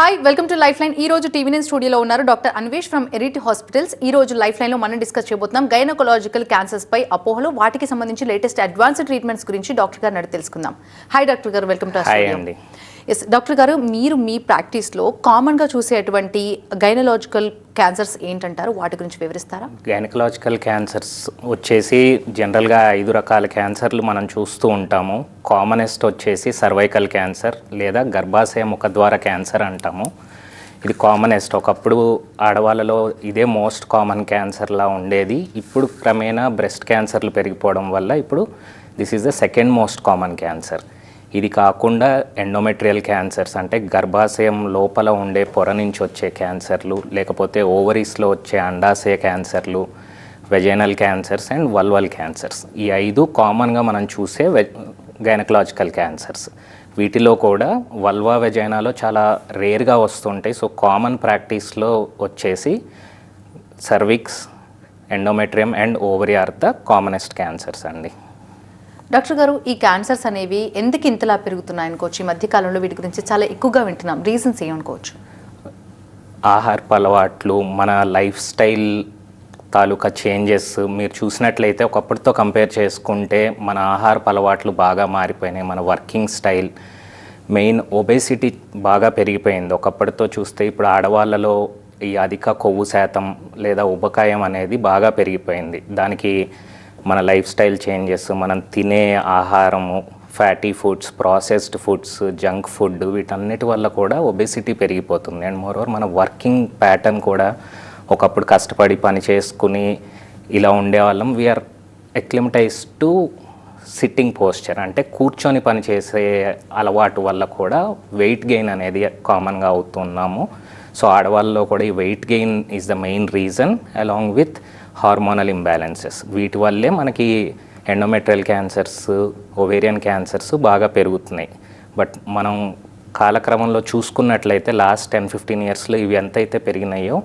Hi welcome to life line. ఈ రోజు TV nine స్టూడియోలో ఉన్నారు డాక్టర్ అన్వేష్ ఫ్రమ్ ఎరిటీ హాస్పిటల్స్. ఈ రోజు లైఫ్ లైన్ లో మనం డిస్కస్ చేయబోతున్నాం గైనకోలాజికల్ క్యాన్సర్స్ పై అపోహలు, వాటికి సంబంధించి లేటెస్ట్ అడ్వాన్స్డ్ ట్రీట్మెంట్స్ గురించి డాక్టర్ గారు అడిగి తెలుసుకుందాం. హాయ్ డాక్టర్ గారు, welcome to studio. Yes doctor గారు, మీరు మీ ప్రాక్టీస్లో కామన్గా చూసేటువంటి గైనలాజికల్ క్యాన్సర్స్ ఏంటంటారు, వాటి గురించి వివరిస్తారా? గైనకలాజికల్ క్యాన్సర్స్ వచ్చేసి జనరల్గా 5 రకాల క్యాన్సర్లు మనం చూస్తూ ఉంటాము. కామనెస్ట్ వచ్చేసి సర్వైకల్ క్యాన్సర్ లేదా గర్భాశయ ముఖద్వార క్యాన్సర్ అంటాము. ఇది కామనెస్ట్. ఒకప్పుడు ఆడవాళ్ళలో ఇదే మోస్ట్ కామన్ క్యాన్సర్లా ఉండేది. ఇప్పుడు క్రమేణా బ్రెస్ట్ క్యాన్సర్లు పెరిగిపోవడం వల్ల ఇప్పుడు this is the second most common cancer. ఇది కాకుండా ఎండోమెట్రియల్ క్యాన్సర్స్ అంటే గర్భాశయం లోపల ఉండే పొర నుంచి వచ్చే క్యాన్సర్లు, లేకపోతే ఓవరీస్లో వచ్చే అండాశయ క్యాన్సర్లు, vaginal cancers and vulval cancers. ఈ 5 కామన్గా మనం చూసే గైనకలాజికల్ క్యాన్సర్స్. వీటిలో కూడా వల్వా వెజైనాలో చాలా రేర్గా వస్తుంటాయి. సో కామన్ ప్రాక్టీస్లో వచ్చేసి cervix, endometrium and ovary are the commonest cancers అండి. డాక్టర్ గారు, ఈ క్యాన్సర్స్ అనేవి ఎందుకు ఇంతలా పెరుగుతున్నాయి అనుకోవచ్చు? ఈ మధ్యకాలంలో వీటి గురించి చాలా ఎక్కువగా వింటున్నాం. రీజన్స్ ఏమనుకోవచ్చు? ఆహారపు అలవాట్లు, మన లైఫ్ స్టైల్ తాలూకా చేంజెస్ మీరు చూసినట్లయితే ఒకప్పటితో కంపేర్ చేసుకుంటే మన ఆహారపు అలవాట్లు బాగా మారిపోయినాయి. మన వర్కింగ్ స్టైల్, మెయిన్ ఒబేసిటీ బాగా పెరిగిపోయింది. ఒకప్పటితో చూస్తే ఇప్పుడు ఆడవాళ్ళలో ఈ అధిక కొవ్వు శాతం లేదా ఉబకాయం అనేది బాగా పెరిగిపోయింది. దానికి మన లైఫ్ స్టైల్ చేంజెస్, మనం తినే ఆహారము, fatty foods, processed foods, junk food, వీటన్నిటి వల్ల కూడా ఒబేసిటీ పెరిగిపోతుంది. అండ్ మోరోవర్ మన వర్కింగ్ ప్యాటర్న్ కూడా ఒకప్పుడు కష్టపడి పని చేసుకుని ఇలా ఉండేవాళ్ళం. వీఆర్ అక్లిమటైజ్ టు సిట్టింగ్ పోస్చర్, అంటే కూర్చొని పని చేసే అలవాటు వల్ల కూడా వెయిట్ గెయిన్ అనేది కామన్గా అవుతున్నాము. సో ఆడవాళ్ళలో కూడా ఈ weight gain is the main reason along with hormonal imbalances. వీటి వల్లే మనకి ఎండోమెట్రియల్ క్యాన్సర్స్, ఓవేరియన్ క్యాన్సర్స్ బాగా పెరుగుతున్నాయి. బట్ మనం కాలక్రమంలో చూసుకున్నట్లయితే లాస్ట్ 10-15 ఇయర్స్లో ఇవి ఎంతైతే పెరిగినాయో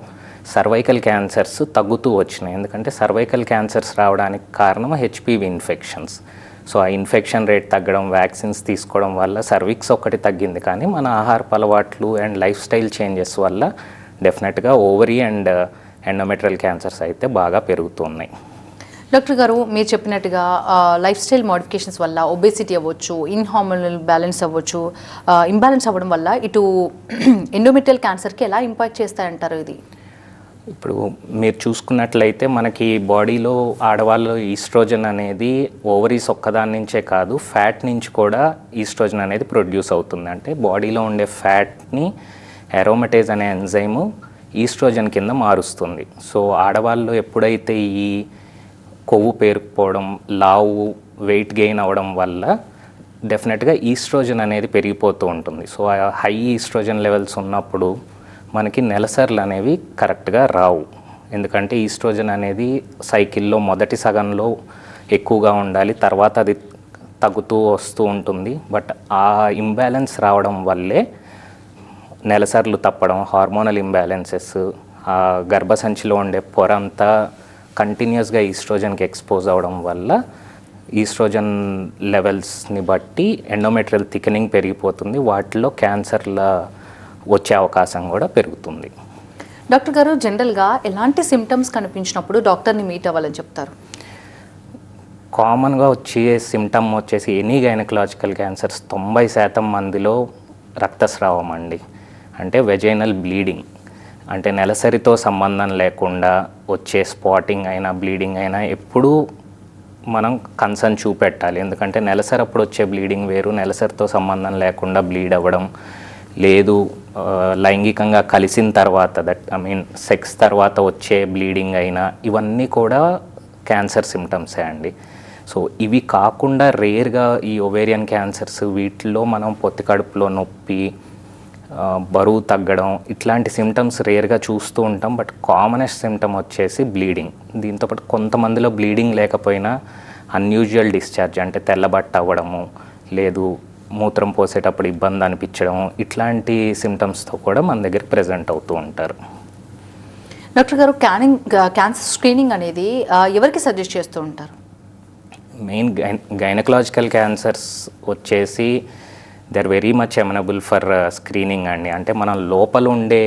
సర్వైకల్ క్యాన్సర్స్ తగ్గుతూ వచ్చినాయి. ఎందుకంటే సర్వైకల్ క్యాన్సర్స్ రావడానికి కారణం హెచ్పివి ఇన్ఫెక్షన్స్. సో ఆ ఇన్ఫెక్షన్ రేట్ తగ్గడం, వ్యాక్సిన్స్ తీసుకోవడం వల్ల సర్విక్స్ ఒక్కటి తగ్గింది. కానీ మన ఆహారపు అలవాట్లు అండ్ లైఫ్ స్టైల్ చేంజెస్ వల్ల డెఫినెట్గా ఓవరీ అండ్ ఎండోమెట్రియల్ క్యాన్సర్స్ అయితే బాగా పెరుగుతున్నాయి. డాక్టర్ గారు, మీరు చెప్పినట్టుగా లైఫ్ స్టైల్ మోడిఫికేషన్స్ వల్ల ఒబేసిటీ అవ్వచ్చు, ఇన్హార్మోనల్ బ్యాలెన్స్ అవ్వచ్చు, ఇంబ్యాలెన్స్ అవ్వడం వల్ల ఇటు ఎండోమెట్రియల్ క్యాన్సర్కి ఎలా ఇంపాక్ట్ చేస్తాయంటారు? ఇది ఇప్పుడు మీరు చూసుకున్నట్లయితే మనకి బాడీలో ఆడవాళ్ళు ఈస్ట్రోజన్ అనేది ఓవరీస్ ఒక్కదాని నుంచే కాదు, ఫ్యాట్ నుంచి కూడా ఈస్ట్రోజన్ అనేది ప్రొడ్యూస్ అవుతుంది. అంటే బాడీలో ఉండే ఫ్యాట్ని అరోమటేజ్ అనే ఎంజైము ఈస్ట్రోజన్ కింద మారుస్తుంది. సో ఆడవాళ్ళు ఎప్పుడైతే ఈ కొవ్వు పేరుకుపోవడం, లావు, వెయిట్ గెయిన్ అవ్వడం వల్ల డెఫినెట్గా ఈస్ట్రోజన్ అనేది పెరిగిపోతూ ఉంటుంది. సో ఆ హై ఈస్ట్రోజన్ లెవెల్స్ ఉన్నప్పుడు మనకి నెలసర్లు అనేవి కరెక్ట్గా రావు. ఎందుకంటే ఈస్ట్రోజన్ అనేది సైకిల్లో మొదటి సగంలో ఎక్కువగా ఉండాలి, తర్వాత అది తగ్గుతూ వస్తూ ఉంటుంది. బట్ ఆ ఇంబ్యాలెన్స్ రావడం వల్లే నెలసర్లు తప్పడం, హార్మోనల్ ఇంబ్యాలెన్సెస్, ఆ గర్భసంచిలో ఉండే పొర అంతా కంటిన్యూస్గా ఈస్ట్రోజన్కి ఎక్స్పోజ్ అవ్వడం వల్ల ఈస్ట్రోజన్ లెవెల్స్ని బట్టి ఎండోమెట్రియల్ థికనింగ్ పెరిగిపోతుంది. వాటిలో క్యాన్సర్ల వచ్చే అవకాశం కూడా పెరుగుతుంది. డాక్టర్ గారు, జనరల్గా ఎలాంటి సిమ్టమ్స్ కనిపించినప్పుడు డాక్టర్ని మీట్ అవ్వాలని చెప్తారు? కామన్గా వచ్చే సిమ్టమ్ వచ్చేసి ఎనీ గైనకలాజికల్ క్యాన్సర్స్ 90% మందిలో రక్తస్రావం అండి. అంటే వెజైనల్ బ్లీడింగ్, అంటే నెలసరితో సంబంధం లేకుండా వచ్చే స్పాటింగ్ అయినా బ్లీడింగ్ అయినా ఎప్పుడూ మనం కన్సర్న్ చూపెట్టాలి. ఎందుకంటే నెలసరి అప్పుడు వచ్చే బ్లీడింగ్ వేరు, నెలసరితో సంబంధం లేకుండా బ్లీడ్ అవ్వడం, లేదు లైంగికంగా కలిసిన తర్వాత సెక్స్ తర్వాత వచ్చే బ్లీడింగ్ అయినా, ఇవన్నీ కూడా క్యాన్సర్ సిమ్టమ్సే అండి. సో ఇవి కాకుండా రేర్గా ఈ ఓవేరియన్ క్యాన్సర్స్, వీటిలో మనం పొత్తి కడుపులో నొప్పి, బరువు తగ్గడం, ఇట్లాంటి సిమ్టమ్స్ రేర్గా చూస్తూ ఉంటాం. బట్ కామనెస్ట్ సిమ్టమ్ వచ్చేసి బ్లీడింగ్. దీంతోపాటు కొంతమందిలో బ్లీడింగ్ లేకపోయినా అన్యూజువల్ డిశ్చార్జ్, అంటే తెల్లబట్ట అవ్వడము, లేదు మూత్రం పోసేటప్పుడు ఇబ్బంది అనిపించడం, ఇట్లాంటి సిమ్టమ్స్తో కూడా మన దగ్గర ప్రెజెంట్ అవుతూ ఉంటారు. డాక్టర్ గారు, క్యాన్సర్ స్క్రీనింగ్ అనేది ఎవరికి సజెస్ట్ చేస్తూ ఉంటారు? మెయిన్ గైనకలాజికల్ క్యాన్సర్స్ వచ్చేసి they are very much amenable for screening అండి. అంటే మనం లోపల ఉండే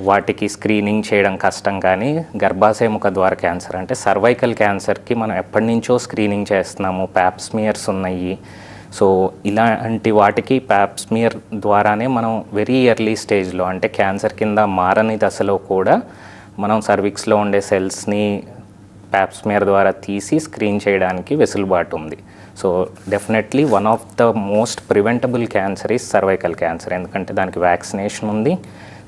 వాటికి స్క్రీనింగ్ చేయడం కష్టం, కానీ గర్భాశయ ముఖ ద్వార క్యాన్సర్ అంటే సర్వైకల్ క్యాన్సర్కి మనం ఎప్పటి నుంచో స్క్రీనింగ్ చేస్తున్నాము. ప్యాప్స్మియర్స్ ఉన్నాయి. సో ఇలాంటి వాటికి ప్యాప్స్మియర్ ద్వారానే మనం వెరీ ఎర్లీ స్టేజ్లో, అంటే క్యాన్సర్ కింద మారని దశలో కూడా మనం సర్విక్స్లో ఉండే సెల్స్ని ప్యాప్స్మియర్ ద్వారా తీసి స్క్రీన్ చేయడానికి వెసులుబాటు ఉంది. So definitely one of the most preventable cancer is cervical cancer, ఎందుకంటే దానికి వ్యాక్సినేషన్ ఉంది,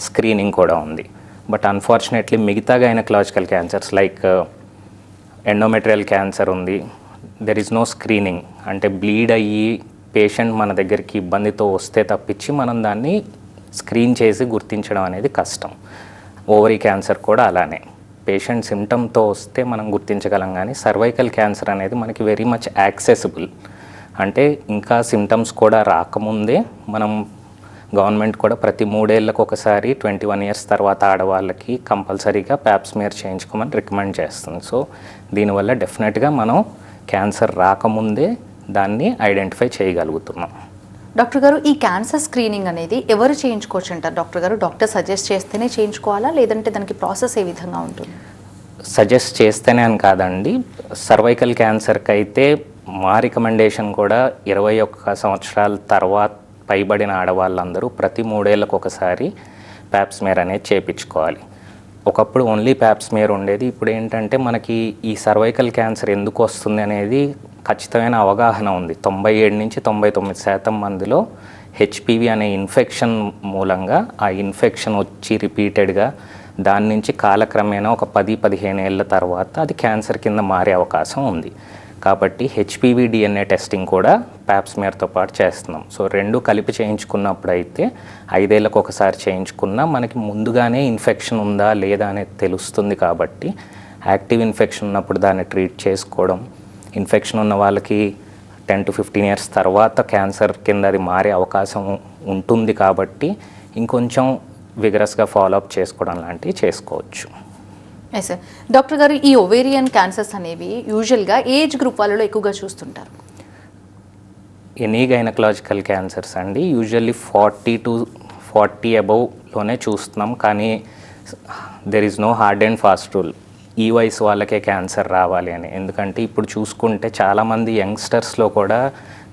స్క్రీనింగ్ కూడా ఉంది. బట్ అన్ఫార్చునేట్లీ మిగతా gynaecological cancers like endometrial cancer ఉంది, దెర్ ఈజ్ నో స్క్రీనింగ్. అంటే బ్లీడ్ అయ్యి పేషెంట్ మన దగ్గరికి ఇబ్బందితో వస్తే తప్పించి మనం దాన్ని స్క్రీన్ చేసి గుర్తించడం అనేది కష్టం. ఓవరీ క్యాన్సర్ కూడా అలానే, పేషెంట్ సిమ్టమ్తో వస్తే మనం గుర్తించగలం, కానీ సర్వైకల్ క్యాన్సర్ అనేది మనకి వెరీ మచ్ యాక్సెసిబుల్. అంటే ఇంకా సిమ్టమ్స్ కూడా రాకముందే మనం గవర్నమెంట్ కూడా ప్రతి 3 ఏళ్ళకు ఒకసారి 21 ఇయర్స్ తర్వాత ఆడవాళ్ళకి కంపల్సరీగా ప్యాప్స్మియర్ చేయించుకోమని రికమెండ్ చేస్తుంది. సో దీనివల్ల డెఫినెట్గా మనం క్యాన్సర్ రాకముందే దాన్ని ఐడెంటిఫై చేయగలుగుతున్నాం. డాక్టర్ గారు, ఈ క్యాన్సర్ స్క్రీనింగ్ అనేది ఎవరు చేయించుకోవచ్చు అంటారు డాక్టర్ గారు? డాక్టర్ సజెస్ట్ చేస్తేనే చేయించుకోవాలా, లేదంటే దానికి ప్రాసెస్ ఏ విధంగా ఉంటుంది? సజెస్ట్ చేస్తేనే అని కాదండి, సర్వైకల్ క్యాన్సర్కి అయితే మా రికమెండేషన్ కూడా 21 సంవత్సరాల తర్వాత పైబడిన ఆడవాళ్ళందరూ ప్రతి 3 ఏళ్ళకు ఒకసారి ప్యాప్స్మియర్ అనేది చేయించుకోవాలి. ఒకప్పుడు ఓన్లీ ప్యాప్స్మియర్ ఉండేది. ఇప్పుడు ఏంటంటే మనకి ఈ సర్వైకల్ క్యాన్సర్ ఎందుకు వస్తుంది అనేది ఖచ్చితమైన అవగాహన ఉంది. 97 నుంచి 99% మందిలో హెచ్పివి అనే ఇన్ఫెక్షన్ మూలంగా ఆ ఇన్ఫెక్షన్ వచ్చి రిపీటెడ్గా దాని నుంచి కాలక్రమేణా ఒక 10-15 ఏళ్ళ తర్వాత అది క్యాన్సర్ కింద మారే అవకాశం ఉంది. కాబట్టి హెచ్పివి డిఎన్ఏ టెస్టింగ్ కూడా ప్యాప్స్మియర్తో పాటు చేస్తున్నాం. సో 2 కలిపి చేయించుకున్నప్పుడు అయితే 5 ఏళ్ళకు ఒకసారి చేయించుకున్నా మనకి ముందుగానే ఇన్ఫెక్షన్ ఉందా లేదా అనేది తెలుస్తుంది. కాబట్టి యాక్టివ్ ఇన్ఫెక్షన్ ఉన్నప్పుడు దాన్ని ట్రీట్ చేసుకోవడం, ఇన్ఫెక్షన్ ఉన్న వాళ్ళకి 10 to 15 ఇయర్స్ తర్వాత క్యాన్సర్ కింద అది మారే అవకాశం ఉంటుంది. కాబట్టి ఇంకొంచెం విగరస్గా ఫాలోఅప్ చేసుకోవడం లాంటివి చేసుకోవచ్చు. Yes sir. డాక్టర్ గారు, ఈ ఓవేరియన్ క్యాన్సర్స్ అనేవి యూజువల్గా ఏజ్ గ్రూప్ వాళ్ళలో ఎక్కువగా చూస్తుంటారు? ఎనీ గైనకలాజికల్ క్యాన్సర్స్ అండి యూజువల్లీ 40 to 40 అబవ్లోనే చూస్తున్నాం. కానీ there is no hard and fast rule ఈ వయసు వాళ్ళకే క్యాన్సర్ రావాలి అని. ఎందుకంటే ఇప్పుడు చూసుకుంటే చాలామంది యంగ్స్టర్స్లో కూడా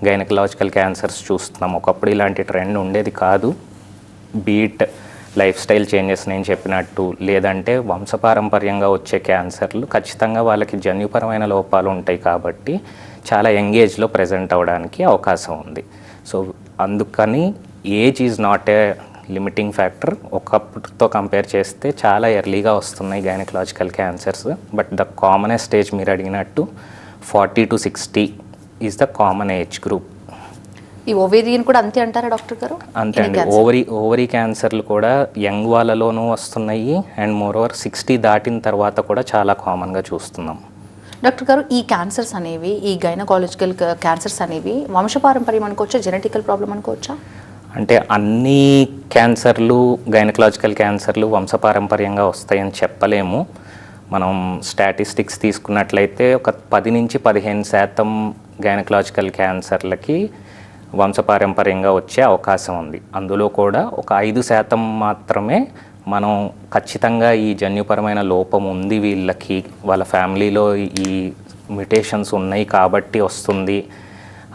గైనకలాజికల్ క్యాన్సర్స్ చూస్తున్నాం. ఒకప్పుడు ఇలాంటి ట్రెండ్ ఉండేది కాదు. బీట్ లైఫ్ స్టైల్ చేంజెస్ నేను చెప్పినట్టు, లేదంటే వంశపారంపర్యంగా వచ్చే క్యాన్సర్లు ఖచ్చితంగా వాళ్ళకి జన్యుపరమైన లోపాలు ఉంటాయి కాబట్టి చాలా యంగ్ ఏజ్లో ప్రజెంట్ అవ్వడానికి అవకాశం ఉంది. సో అందుకని age is not a limiting factor. ఒకప్పుడుతో కంపేర్ చేస్తే చాలా ఎర్లీగా వస్తున్నాయి gynaecological cancers. But the commonest age మీరు అడిగినట్టు 40 to 60 is the common age group. ఈ ఓవేరియన్ కూడా అంతే అంటారా డాక్టర్ గారు? అంతే అండి. ఓవరీ క్యాన్సర్లు కూడా యంగ్ వాళ్ళలోనూ వస్తున్నాయి అండ్ మోరోవర్ 60 దాటిన తర్వాత కూడా చాలా కామన్గా చూస్తున్నాం. డాక్టర్ గారు, ఈ క్యాన్సర్స్ అనేవి, ఈ గైనకాలజికల్ క్యాన్సర్స్ అనేవి వంశపారంపర్యం అనుకోవచ్చా, జెనెటికల్ ప్రాబ్లం అనుకోవచ్చా? అంటే అన్ని క్యాన్సర్లు గైనకలాజికల్ క్యాన్సర్లు వంశపారంపర్యంగా వస్తాయని చెప్పలేము. మనం స్టాటిస్టిక్స్ తీసుకున్నట్లయితే ఒక 10 నుంచి 15% గైనకలాజికల్ క్యాన్సర్లకి వంశపారంపర్యంగా వచ్చే అవకాశం ఉంది. అందులో కూడా ఒక 5% మాత్రమే మనం ఖచ్చితంగా ఈ జన్యుపరమైన లోపం ఉంది వీళ్ళకి, వాళ్ళ ఫ్యామిలీలో ఈ మ్యుటేషన్స్ ఉన్నాయి కాబట్టి వస్తుంది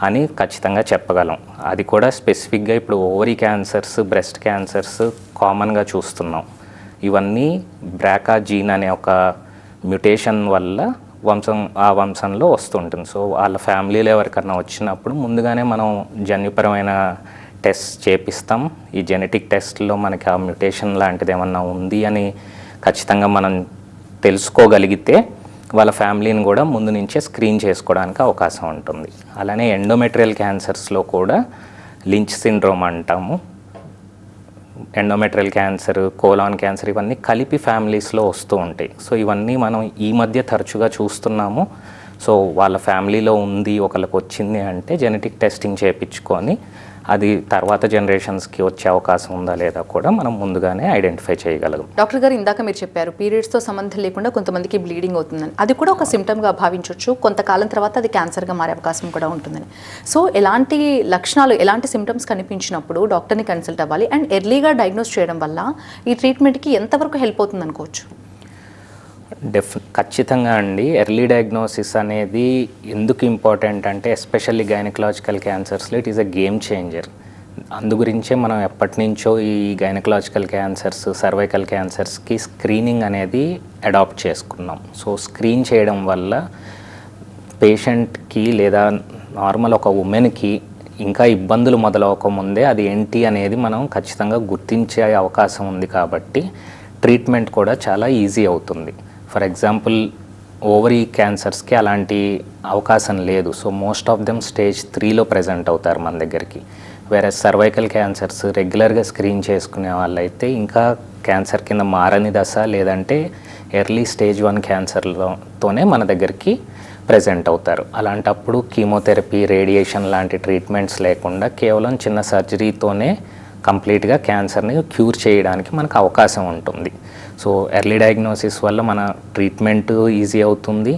అని ఖచ్చితంగా చెప్పగలం. అది కూడా స్పెసిఫిక్గా ఇప్పుడు ఓవరీ క్యాన్సర్స్, బ్రెస్ట్ క్యాన్సర్స్ కామన్గా చూస్తున్నాం. ఇవన్నీ బ్రాకా జీన్ అనే ఒక మ్యుటేషన్ వల్ల ఆ వంశంలో వస్తుంటుంది. సో వాళ్ళ ఫ్యామిలీలో ఎవరికన్నా వచ్చినప్పుడు ముందుగానే మనం జన్యుపరమైన టెస్ట్ చేపిస్తాం. ఈ జెనెటిక్ టెస్ట్లో మనకి ఆ మ్యుటేషన్ లాంటిది ఏమన్నా ఉంది అని ఖచ్చితంగా మనం తెలుసుకోగలిగితే వాళ్ళ ఫ్యామిలీని కూడా ముందు నుంచే స్క్రీన్ చేసుకోవడానికి అవకాశం ఉంటుంది. అలానే ఎండోమెట్రియల్ క్యాన్సర్స్లో కూడా లించ్ సిండ్రోమ్ అంటాము. ఎండోమెట్రియల్ క్యాన్సర్, కోలాన్ క్యాన్సర్ ఇవన్నీ కలిపి ఫ్యామిలీస్లో వస్తూ ఉంటాయి. సో ఇవన్నీ మనం ఈ మధ్య తరచుగా చూస్తున్నాము. సో వాళ్ళ ఫ్యామిలీలో ఉంది, ఒకళ్ళకి వచ్చింది అంటే జెనెటిక్ టెస్టింగ్ చేయించుకొని అది తర్వాత జనరేషన్స్కి వచ్చే అవకాశం ఉందా లేదా కూడా మనం ముందుగానే ఐడెంటిఫై చేయగలం. డాక్టర్ గారు ఇందాక మీరు చెప్పారు పీరియడ్స్తో సంబంధం లేకుండా కొంతమందికి బ్లీడింగ్ అవుతుందని, అది కూడా ఒక సిమ్టమ్గా భావించవచ్చు, కొంతకాలం తర్వాత అది క్యాన్సర్గా మారే అవకాశం కూడా ఉంటుందని. సో ఎలాంటి లక్షణాలు, ఎలాంటి సిమ్టమ్స్ కనిపించినప్పుడు డాక్టర్ని కన్సల్ట్ అవ్వాలి అండ్ ఎర్లీగా డయాగ్నోస్ చేయడం వల్ల ఈ ట్రీట్మెంట్కి ఎంతవరకు హెల్ప్ అవుతుంది అనుకోవచ్చు? ఖచ్చితంగా అండి. ఎర్లీ డయాగ్నోసిస్ అనేది ఎందుకు ఇంపార్టెంట్ అంటే ఎస్పెషల్లీ గైనకలాజికల్ క్యాన్సర్స్లో it is a game changer. అందు గురించే మనం ఎప్పటి నుంచో ఈ గైనకలాజికల్ క్యాన్సర్స్, సర్వైకల్ క్యాన్సర్స్కి స్క్రీనింగ్ అనేది అడాప్ట్ చేసుకున్నాం. సో స్క్రీన్ చేయడం వల్ల పేషెంట్కి లేదా నార్మల్ ఒక ఉమెన్కి ఇంకా ఇబ్బందులు మొదలవకముందే అది ఏంటి అనేది మనం ఖచ్చితంగా గుర్తించే అవకాశం ఉంది కాబట్టి ట్రీట్మెంట్ కూడా చాలా ఈజీ అవుతుంది. ఫర్ ఎగ్జాంపుల్ ఓవరీ క్యాన్సర్స్కి అలాంటి అవకాశం లేదు. So most of them stage 3లో ప్రజెంట్ అవుతారు మన దగ్గరికి. వేరే సర్వైకల్ క్యాన్సర్స్ రెగ్యులర్గా స్క్రీన్ చేసుకునే వాళ్ళైతే ఇంకా క్యాన్సర్ కింద మారని దశ లేదంటే ఎర్లీ స్టేజ్ 1 క్యాన్సర్తోనే మన దగ్గరికి ప్రజెంట్ అవుతారు. అలాంటప్పుడు కీమోథెరపీ, రేడియేషన్ లాంటి ట్రీట్మెంట్స్ లేకుండా కేవలం చిన్న సర్జరీతోనే కంప్లీట్గా క్యాన్సర్ని క్యూర్ చేయడానికి మనకు అవకాశం ఉంటుంది. సో ఎర్లీ డయాగ్నోసిస్ వల్ల మన ట్రీట్మెంట్ ఈజీ అవుతుంది,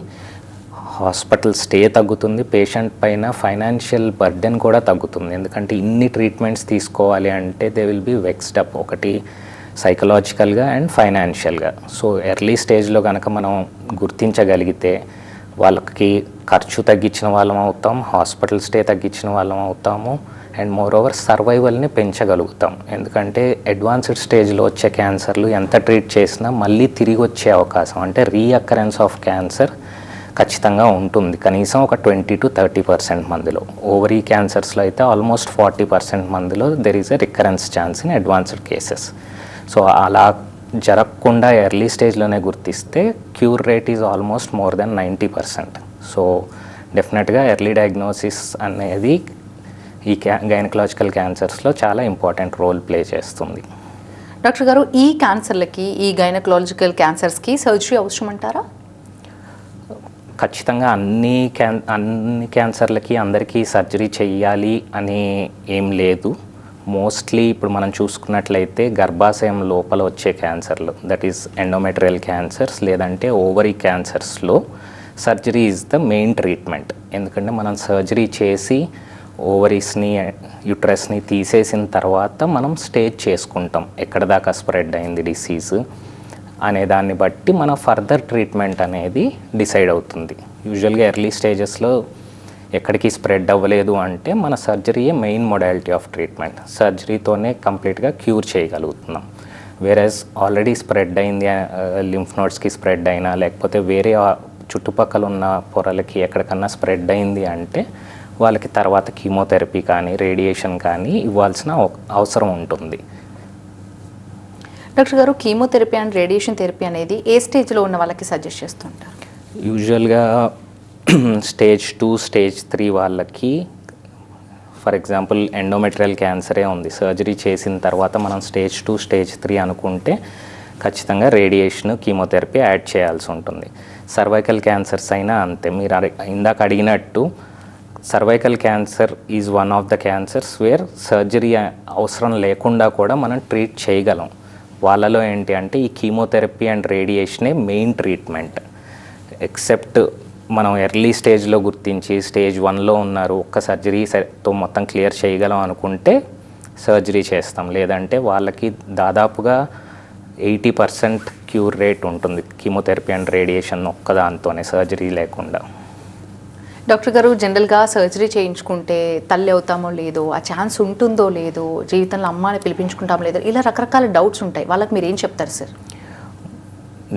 హాస్పిటల్ స్టే తగ్గుతుంది, పేషెంట్ పైన ఫైనాన్షియల్ బర్డెన్ కూడా తగ్గుతుంది. ఎందుకంటే ఇన్ని ట్రీట్మెంట్స్ తీసుకోవాలి అంటే they will be vexed up, ఒకటి సైకలాజికల్గా అండ్ ఫైనాన్షియల్గా. సో ఎర్లీ స్టేజ్లో కనుక మనం గుర్తించగలిగితే వాళ్ళకి ఖర్చు తగ్గించిన వాళ్ళం అవుతాం, హాస్పిటల్ స్టే తగ్గించిన వాళ్ళం అవుతాము అండ్ మోర్ ఓవర్ సర్వైవల్ని పెంచగలుగుతాం. ఎందుకంటే అడ్వాన్స్డ్ స్టేజ్లో వచ్చే క్యాన్సర్లు ఎంత ట్రీట్ చేసినా మళ్ళీ తిరిగి వచ్చే అవకాశం అంటే రీఅకరెన్స్ ఆఫ్ క్యాన్సర్ ఖచ్చితంగా ఉంటుంది. కనీసం ఒక 20 to 30% మందిలో. ఓవరీ క్యాన్సర్స్లో అయితే ఆల్మోస్ట్ 40% మందిలో there is a recurrence chance in advanced cases. So అలా జరగకుండా ఎర్లీ స్టేజ్లోనే గుర్తిస్తే cure rate is almost more than 90%. So డెఫినెట్గా ఎర్లీ డయాగ్నోసిస్ అనేది ఈ గైనకలాజికల్ క్యాన్సర్స్లో చాలా ఇంపార్టెంట్ రోల్ ప్లే చేస్తుంది. డాక్టర్ గారు, ఈ క్యాన్సర్లకి, ఈ గైనకలాజికల్ క్యాన్సర్స్కి సర్జరీ అవసరం అంటారా? ఖచ్చితంగా అన్ని క్యాన్సర్లకి అందరికీ సర్జరీ చెయ్యాలి అని ఏం లేదు. మోస్ట్లీ ఇప్పుడు మనం చూసుకున్నట్లయితే గర్భాశయం లోపల వచ్చే క్యాన్సర్లు, దట్ ఈస్ ఎండోమెట్రియల్ క్యాన్సర్స్ లేదంటే ఓవరీ క్యాన్సర్స్లో surgery is the main treatment. ఎందుకంటే మనం సర్జరీ చేసి ఓవరీస్ని, యూట్రస్ని తీసేసిన తర్వాత మనం స్టేజ్ చేసుకుంటాం ఎక్కడ దాకా స్ప్రెడ్ అయింది డిసీజ్ అనే దాన్ని బట్టి మన ఫర్దర్ ట్రీట్మెంట్ అనేది డిసైడ్ అవుతుంది. యూజువల్గా ఎర్లీ స్టేజెస్లో ఎక్కడికి స్ప్రెడ్ అవ్వలేదు అంటే మన సర్జరీయే మెయిన్ మొడాలిటీ ఆఫ్ ట్రీట్మెంట్. సర్జరీతోనే కంప్లీట్గా క్యూర్ చేయగలుగుతున్నాం. వేరేస్ ఆల్రెడీ స్ప్రెడ్ అయింది, లింఫ్ నోడ్స్కి స్ప్రెడ్ అయినా లేకపోతే వేరే చుట్టుపక్కల ఉన్న పొరలకి ఎక్కడికన్నా స్ప్రెడ్ అయింది అంటే వాళ్ళకి తర్వాత కీమోథెరపీ కానీ రేడియేషన్ కానీ ఇవ్వాల్సిన అవసరం ఉంటుంది. డాక్టర్ గారు, కీమోథెరపీ అండ్ రేడియేషన్ థెరపీ అనేది ఏ స్టేజ్లో ఉన్న వాళ్ళకి సజెస్ట్ చేస్తుంటారు? యూజువల్గా స్టేజ్ 2, స్టేజ్ 3 వాళ్ళకి, ఫర్ ఎగ్జాంపుల్ ఎండోమెట్రియల్ క్యాన్సరే ఉంది, సర్జరీ చేసిన తర్వాత మనం స్టేజ్ 2, స్టేజ్ 3 అనుకుంటే ఖచ్చితంగా రేడియేషన్, కీమోథెరపీ యాడ్ చేయాల్సి ఉంటుంది. సర్వైకల్ క్యాన్సర్స్ అయినా అంతే. మీరు ఇందాక అడిగినట్టు cervical cancer is one of the cancers where surgery అవసరం లేకుండా కూడా మనం ట్రీట్ చేయగలం. వాళ్ళలో ఏంటి అంటే ఈ కీమోథెరపీ అండ్ రేడియేషనే మెయిన్ ట్రీట్మెంట్. ఎక్సెప్ట్ మనం ఎర్లీ స్టేజ్లో గుర్తించి స్టేజ్ 1లో ఉన్నారు, ఒక్క సర్జరీతో మొత్తం క్లియర్ చేయగలం అనుకుంటే సర్జరీ చేస్తాం. లేదంటే వాళ్ళకి దాదాపుగా 80% క్యూర్ రేట్ ఉంటుంది కీమోథెరపీ అండ్ రేడియేషన్ ఒక్కదాంతోనే, సర్జరీ లేకుండా. డాక్టర్ గారు, జనరల్గా సర్జరీ చేయించుకుంటే తల్లి అవుతామో లేదో, ఆ ఛాన్స్ ఉంటుందో లేదో, జీవితంలో అమ్మాని పిలిపించుకుంటామో లేదో, ఇలా రకరకాల డౌట్స్ ఉంటాయి. వాళ్ళకి మీరు ఏం చెప్తారు సార్?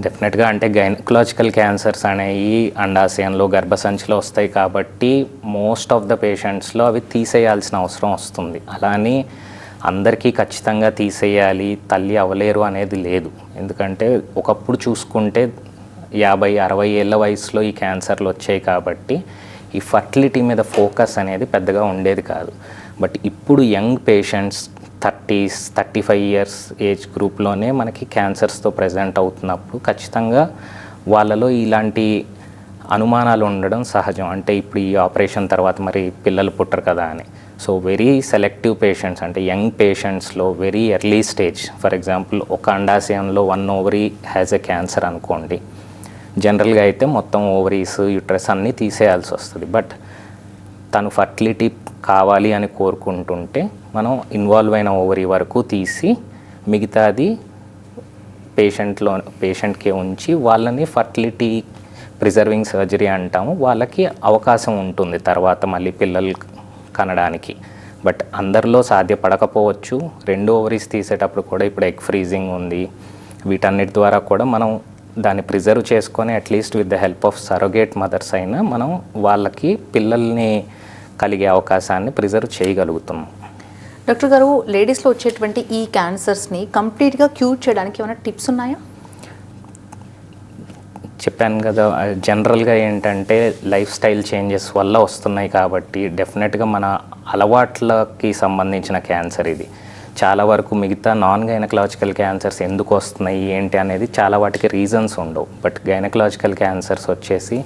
డెఫినెట్గా అంటే గైనకలాజికల్ క్యాన్సర్స్ అనేవి అండాశయంలో, గర్భసంచిలో వస్తాయి కాబట్టి మోస్ట్ ఆఫ్ ద పేషెంట్స్లో అవి తీసేయాల్సిన అవసరం వస్తుంది. అలానే అందరికీ ఖచ్చితంగా తీసేయాలి, తల్లి అవ్వలేరు అనేది లేదు. ఎందుకంటే ఒకప్పుడు చూసుకుంటే 50-60 ఏళ్ళ వయసులో ఈ క్యాన్సర్లు వచ్చాయి కాబట్టి ఈ ఫర్టిలిటీ మీద ఫోకస్ అనేది పెద్దగా ఉండేది కాదు. బట్ ఇప్పుడు young patients 30s, 35 years age గ్రూప్లోనే మనకి క్యాన్సర్స్తో ప్రజెంట్ అవుతున్నప్పుడు ఖచ్చితంగా వాళ్ళలో ఇలాంటి అనుమానాలు ఉండడం సహజం. అంటే ఇప్పుడు ఈ ఆపరేషన్ తర్వాత మరి పిల్లలు పుట్టరు కదా అని. సో వెరీ సెలెక్టివ్ పేషెంట్స్ అంటే యంగ్ పేషెంట్స్లో very early stage, for example ఒక అండాశయంలో 1 ఓవరీ హ్యాజ్ ఎ క్యాన్సర్ అనుకోండి, జనరల్గా అయితే మొత్తం ఓవరీస్ యూట్రస్ అన్నీ తీసేయాల్సి వస్తుంది. బట్ తను ఫర్టిలిటీ కావాలి అని కోరుకుంటుంటే మనం ఇన్వాల్వ్ అయిన ఓవరీ వరకు తీసి మిగతాది పేషెంట్కి ఉంచి వాళ్ళని ఫర్టిలిటీ ప్రిజర్వింగ్ సర్జరీ అంటాము, వాళ్ళకి అవకాశం ఉంటుంది తర్వాత మళ్ళీ పిల్లలు కనడానికి. బట్ అందరిలో సాధ్యపడకపోవచ్చు. 2 ఓవరీస్ తీసేటప్పుడు కూడా ఇప్పుడు ఎగ్ ఫ్రీజింగ్ ఉంది, వీటన్నిటి ద్వారా కూడా మనం దాన్ని ప్రిజర్వ్ చేసుకొని at least with the help of surrogate mothers అయినా మనం వాళ్ళకి పిల్లల్ని కలిగే అవకాశాన్ని ప్రిజర్వ్ చేయగలుగుతున్నాం. డాక్టర్ గారు, లేడీస్లో వచ్చేటువంటి ఈ క్యాన్సర్స్ని కంప్లీట్గా క్యూర్ చేయడానికి ఏమైనా టిప్స్ ఉన్నాయా? చెప్పాను కదా, జనరల్గా ఏంటంటే లైఫ్ స్టైల్ చేంజెస్ వల్ల వస్తున్నాయి కాబట్టి డెఫినెట్గా మన అలవాట్లకి సంబంధించిన క్యాన్సర్ ఇది. చాలా వరకు మిగతా నాన్ గైనకలాజికల్ క్యాన్సర్స్ ఎందుకు వస్తున్నాయి ఏంటి అనేది చాలా వాటికి రీజన్స్ ఉండవు. బట్ గైనకలాజికల్ క్యాన్సర్స్ వచ్చేసి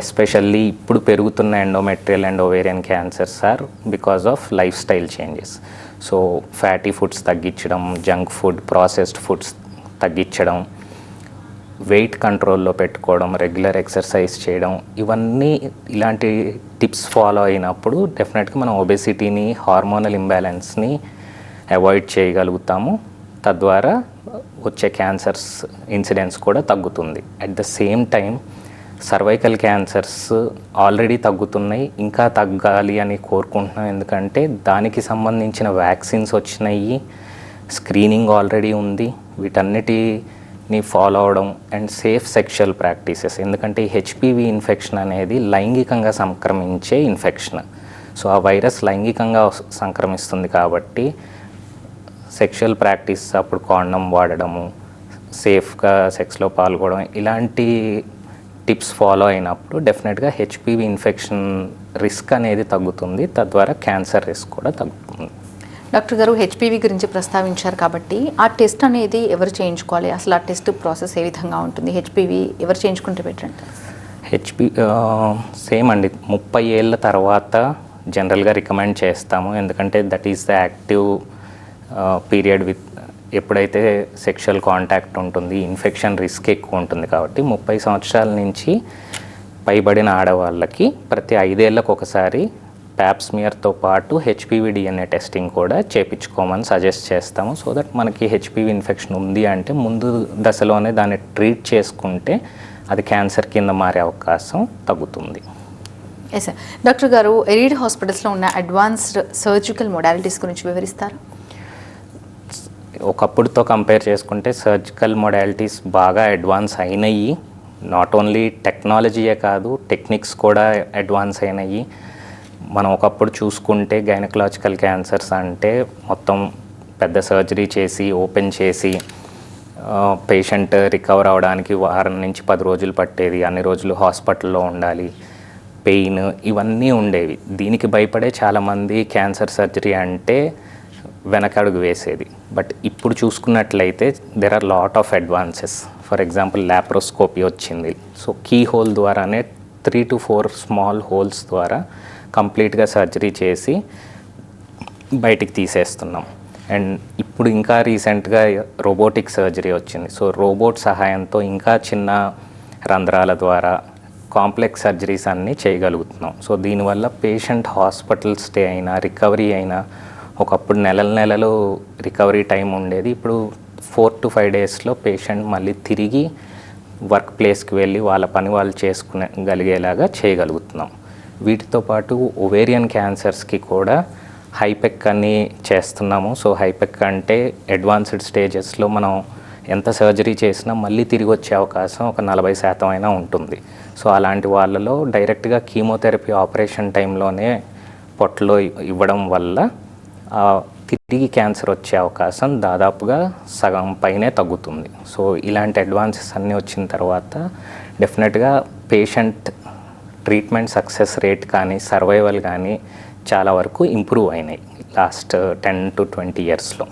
ఎస్పెషల్లీ ఇప్పుడు పెరుగుతున్న endometrial and ovarian cancers are because of lifestyle changes. So fatty foods తగ్గించడం, జంక్ ఫుడ్, ప్రాసెస్డ్ ఫుడ్స్ తగ్గించడం, వెయిట్ కంట్రోల్లో పెట్టుకోవడం, రెగ్యులర్ ఎక్సర్సైజ్ చేయడం, ఇవన్నీ ఇలాంటి టిప్స్ ఫాలో అయినప్పుడు డెఫినెట్గా మనం ఒబెసిటీని, హార్మోనల్ ఇంబ్యాలెన్స్ని అవాయిడ్ చేయగలుగుతాము. తద్వారా వచ్చే క్యాన్సర్స్ ఇన్సిడెన్స్ కూడా తగ్గుతుంది. At the same time cervical cancers already తగ్గుతున్నాయి, ఇంకా తగ్గాలి అని కోరుకుంటున్నాం. ఎందుకంటే దానికి సంబంధించిన వ్యాక్సిన్స్ వచ్చినాయి, స్క్రీనింగ్ ఆల్రెడీ ఉంది. వీటన్నిటిని ఫాలో అవడం అండ్ సేఫ్ సెక్షువల్ ప్రాక్టీసెస్, ఎందుకంటే హెచ్పివి ఇన్ఫెక్షన్ అనేది లైంగికంగా సంక్రమించే ఇన్ఫెక్షన్. సో ఆ వైరస్ లైంగికంగా సంక్రమిస్తుంది కాబట్టి సెక్షువల్ ప్రాక్టీస్ అప్పుడు కాండం వాడడము, సేఫ్గా సెక్స్లో పాల్గొనడం, ఇలాంటి టిప్స్ ఫాలో అయినప్పుడు డెఫినెట్గా హెచ్పివి ఇన్ఫెక్షన్ రిస్క్ అనేది తగ్గుతుంది. తద్వారా క్యాన్సర్ రిస్క్ కూడా తగ్గుతుంది. డాక్టర్ గారు, హెచ్పివి గురించి ప్రస్తావించారు కాబట్టి ఆ టెస్ట్ అనేది ఎవరు చేయించుకోవాలి? అసలు ఆ టెస్ట్ ప్రాసెస్ ఏ విధంగా ఉంటుంది? హెచ్పివి ఎవరు చేయించుకుంటే బెటర్ అంటారు? సేమ్ అండి, 30 ఏళ్ళ తర్వాత జనరల్గా రికమెండ్ చేస్తాము. ఎందుకంటే that is the active period with ఎప్పుడైతే సెక్షువల్ కాంటాక్ట్ ఉంటుంది, ఇన్ఫెక్షన్ రిస్క్ ఎక్కువ ఉంటుంది. కాబట్టి 30 సంవత్సరాల నుంచి పైబడిన ఆడవాళ్ళకి ప్రతి 5 ఏళ్ళకు ఒకసారి ప్యాప్స్మియర్తో పాటు హెచ్పివి డిఎన్ఏ టెస్టింగ్ కూడా చేయించుకోమని సజెస్ట్ చేస్తాము. సో దట్ మనకి హెచ్పివి ఇన్ఫెక్షన్ ఉంది అంటే ముందు దశలోనే దాన్ని ట్రీట్ చేసుకుంటే అది క్యాన్సర్ కింద మారే అవకాశం తగ్గుతుంది. Yes sir. డాక్టర్ గారు, ఎరీడ్ హాస్పిటల్స్లో ఉన్న అడ్వాన్స్డ్ సర్జికల్ మొడాలిటీస్ గురించి వివరిస్తారు? ఒకప్పుడుతో కంపేర్ చేసుకుంటే సర్జికల్ మొడాలిటీస్ బాగా అడ్వాన్స్ అయినాయి. నాట్ ఓన్లీ టెక్నాలజీయే కాదు, టెక్నిక్స్ కూడా అడ్వాన్స్ అయినాయి. మనం ఒకప్పుడు చూసుకుంటే గైనకలాజికల్ క్యాన్సర్స్ అంటే మొత్తం పెద్ద సర్జరీ చేసి ఓపెన్ చేసి పేషెంట్ రికవర్ అవ్వడానికి 1 వారం నుంచి 10 రోజులు పట్టేది, అన్ని రోజులు హాస్పిటల్లో ఉండాలి, పెయిన్ ఇవన్నీ ఉండేవి. దీనికి భయపడే చాలామంది క్యాన్సర్ సర్జరీ అంటే వెనకడుగు వేసేది. బట్ ఇప్పుడు చూసుకున్నట్లయితే there are lot of advances. For example laparoscopy వచ్చింది. సో కీ హోల్ ద్వారానే 3 to 4 స్మాల్ హోల్స్ ద్వారా కంప్లీట్గా సర్జరీ చేసి బయటికి తీసేస్తున్నాం. అండ్ ఇప్పుడు ఇంకా రీసెంట్గా రోబోటిక్ సర్జరీ వచ్చింది. సో రోబోట్ సహాయంతో ఇంకా చిన్న రంధ్రాల ద్వారా కాంప్లెక్స్ సర్జరీస్ అన్నీ చేయగలుగుతున్నాం. సో దీనివల్ల పేషెంట్ హాస్పిటల్ స్టే అయినా, రికవరీ అయినా, ఒకప్పుడు నెలలు రికవరీ టైం ఉండేది, ఇప్పుడు 4 to 5 డేస్లో పేషెంట్ మళ్ళీ తిరిగి వర్క్ ప్లేస్కి వెళ్ళి వాళ్ళ పని వాళ్ళు చేసుకునేగలిగేలాగా చేయగలుగుతున్నాం. వీటితో పాటు ఓవేరియన్ క్యాన్సర్స్కి కూడా హైపెక్ అని చేస్తున్నాము. సో హైపెక్ అంటే అడ్వాన్స్డ్ స్టేజెస్లో మనం ఎంత సర్జరీ చేసినా మళ్ళీ తిరిగి వచ్చే అవకాశం ఒక 40% అయినా ఉంటుంది. సో అలాంటి వాళ్ళలో డైరెక్ట్గా కీమోథెరపీ ఆపరేషన్ టైంలోనే పొట్టలో ఇవ్వడం వల్ల తిరిగి క్యాన్సర్ వచ్చే అవకాశం దాదాపుగా సగం పైనే తగ్గుతుంది. సో ఇలాంటి అడ్వాన్సెస్ అన్నీ వచ్చిన తర్వాత డెఫినెట్గా పేషెంట్ ట్రీట్మెంట్ సక్సెస్ రేట్ కానీ సర్వైవల్ కానీ చాలా వరకు ఇంప్రూవ్ అయినాయి లాస్ట్ 10 to 20 ఇయర్స్లో.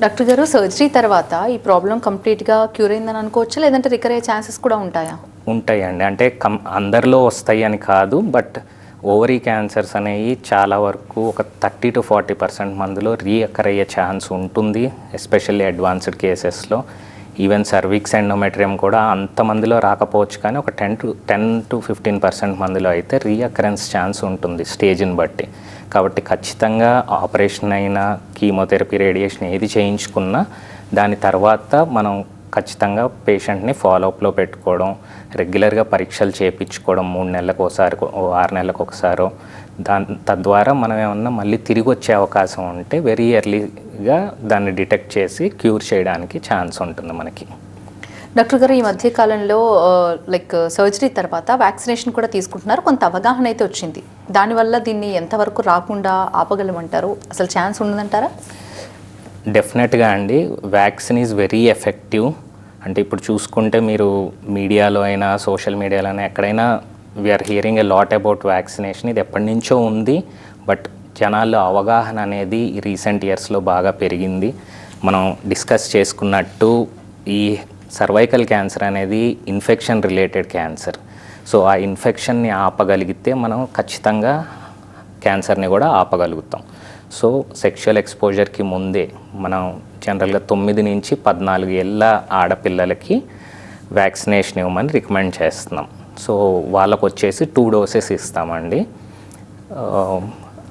డాక్టర్ గారు, సర్జరీ తర్వాత ఈ ప్రాబ్లం కంప్లీట్గా క్యూర్ అయిందని అనుకోవచ్చా, లేదంటే రికర్ అయ్యే ఛాన్సెస్ కూడా ఉంటాయా? ఉంటాయండి. అంటే అందరిలో వస్తాయి అని కాదు, బట్ ఓవరీ క్యాన్సర్స్ అనేవి చాలా వరకు ఒక 30-40% మందిలో రీఅక్కర్ అయ్యే ఛాన్స్ ఉంటుంది, ఎస్పెషల్లీ అడ్వాన్స్డ్ కేసెస్లో. ఈవెన్ సర్విక్స్ ఎండోమెట్రియం కూడా అంతమందిలో రాకపోవచ్చు, కానీ ఒక 10-15% మందిలో అయితే రీఅకరెన్స్ ఛాన్స్ ఉంటుంది స్టేజ్ని బట్టి. కాబట్టి ఖచ్చితంగా ఆపరేషన్ అయినా కీమోథెరపీ రేడియేషన్ ఏది చేయించుకున్నా దాని తర్వాత మనం ఖచ్చితంగా పేషెంట్ని ఫాలోఅప్లో పెట్టుకోవడం, రెగ్యులర్గా పరీక్షలు చేయించుకోవడం 3 నెలలకు ఒకసారి 6 నెలలకు ఒకసారో, తద్వారా మనం ఏమన్నా మళ్ళీ తిరిగి వచ్చే అవకాశం ఉంటే వెరీ ఎర్లీగా దాన్ని డిటెక్ట్ చేసి క్యూర్ చేయడానికి ఛాన్స్ ఉంటుంది మనకి. డాక్టర్ గారు, ఈ మధ్య కాలంలో లైక్ సర్జరీ తర్వాత వ్యాక్సినేషన్ కూడా తీసుకుంటున్నారు, కొంత అవగాహన అయితే వచ్చింది. దానివల్ల దీన్ని ఎంతవరకు రాకుండా ఆపగలమంటారు? అసలు ఛాన్స్ ఉందంటారా? డెఫినెట్గా అండి, వ్యాక్సిన్ ఈజ్ వెరీ ఎఫెక్టివ్. అంటే ఇప్పుడు చూసుకుంటే మీరు మీడియాలో అయినా సోషల్ మీడియాలో అయినా ఎక్కడైనా we are hearing a lot about vaccination. ఇది ఎప్పటి నుంచో ఉంది, బట్ జనాల్లో అవగాహన అనేది ఈ రీసెంట్ ఇయర్స్లో బాగా పెరిగింది. మనం డిస్కస్ చేసుకున్నట్టు ఈ సర్వైకల్ క్యాన్సర్ అనేది ఇన్ఫెక్షన్ రిలేటెడ్ క్యాన్సర్. సో ఆ ఇన్ఫెక్షన్ని ఆపగలిగితే మనం ఖచ్చితంగా క్యాన్సర్ని కూడా ఆపగలుగుతాం. సో సెక్షువల్ ఎక్స్పోజర్కి ముందే మనం జనరల్గా 9 నుంచి 14 ఏళ్ళ ఆడపిల్లలకి వ్యాక్సినేషన్ ఇవ్వమని రికమెండ్ చేస్తున్నాం. సో వాళ్ళకు వచ్చేసి 2 డోసెస్ ఇస్తామండి.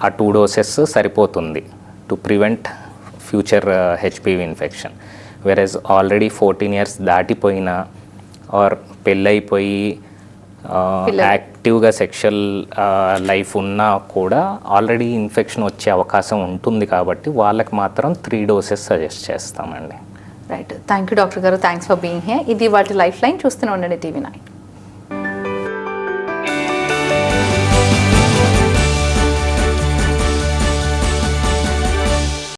ఆ 2 డోసెస్ సరిపోతుంది to prevent future HPV infection. వెరస్ ఆల్రెడీ 14 ఇయర్స్ దాటిపోయినా ఆర్ పెళ్ళైపోయి యాక్టివ్గా సెక్షువల్ లైఫ్ ఉన్నా కూడా ఆల్రెడీ ఇన్ఫెక్షన్ వచ్చే అవకాశం ఉంటుంది, కాబట్టి వాళ్ళకి మాత్రం 3 డోసెస్ సజెస్ట్ చేస్తామండి. రైట్, థ్యాంక్ యూ డాక్టర్ గారు, థ్యాంక్స్ ఫర్ బీయింగ్ హియర్. ఇది వాటి లైఫ్ లైన్. చూస్తూనే ఉండండి TV9.